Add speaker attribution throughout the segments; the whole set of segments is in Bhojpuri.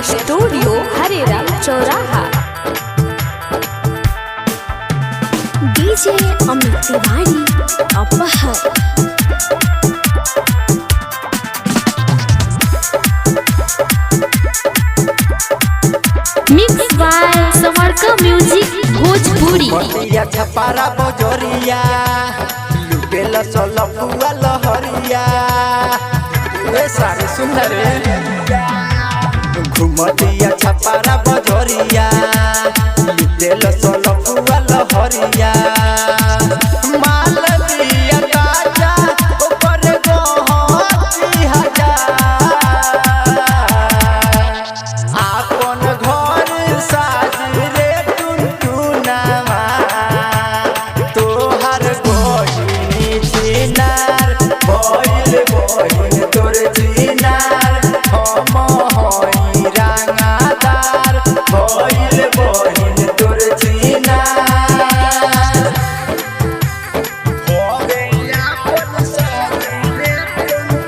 Speaker 1: स्टूडियो हरेराम चौराहा। डीजे अमित तिवारी अपहर। मिक्स बाय समरका म्यूजिक भोजपुरी।
Speaker 2: छपारा बजरिया लुटेल सोलपुआ लहरिया सारे सुंदर घुमतिया छपारा बजरिया लुटेल सोलपुआ लहरिया माल दिया ताजा ऊपर गोहती हजार आपन घर साज रे टुनटुनावा तोहर बहिनी चिनार बहिल बहिन तोर चिनार हम हई रंगादार बहिल बहिन तोर चिनार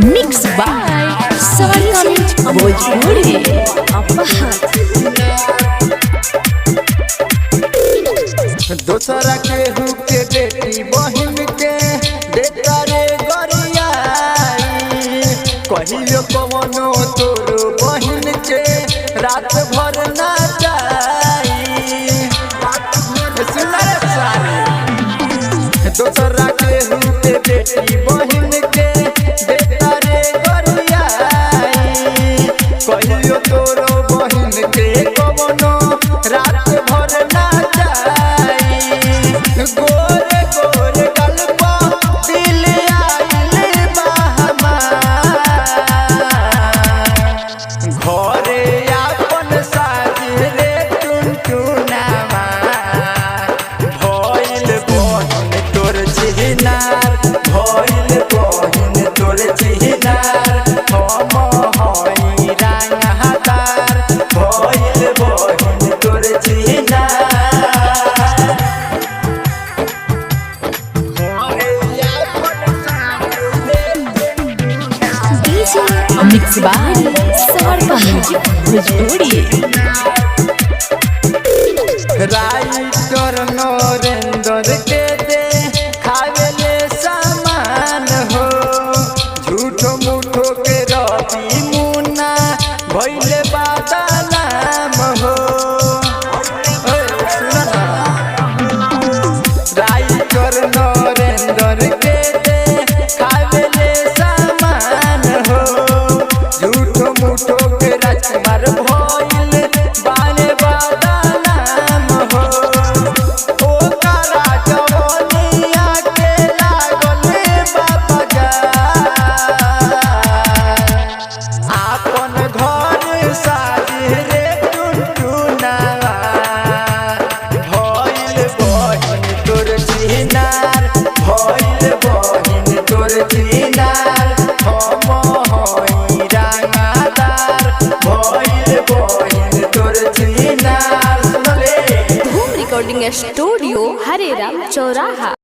Speaker 1: मिक्स बाय समरका म्यूजिक भोजपुरी अपहर।
Speaker 2: दोसरा केहू के बेटी बहिन के देता रे गरियाई कहियो कवनो तोर बहिन के रात भर ना जाई दोसरा केहू के बेटी बहिन के देता रे गरियाई कहियो तोर बहिन के कवनो रात भर ना गोरे गोरे गलबा दिल आइल घरे आपन साज रे टुनटुनावा भइल बहिन तोर चिनार भइल बहिन तोर चिनार हम हई रंगादार भइल बहिन तोर चिनार
Speaker 1: मिक्स बाय समरका म्यूजिक भोजपुरी।
Speaker 2: राइटर नरेंद्र के दे खावेले सामान हो झूठो मूठो के रवि मुन्ना भइले बादाम हो राइटर नरेंद्र के दे खावेले सामान हो झूठो मूठो के राजकुमार भइल बाने बादाम हो ओकरा जवनिया के लागल बाबा आपन घर साज रे टुनटुनावा भइल बहिन तोर चिनार भइल बहिन तोर चिनार हम हई रंगादार भइल बहिन तोर चिनार।
Speaker 1: धूम रिकॉर्डिंग स्टूडियो हरेराम चौराहा।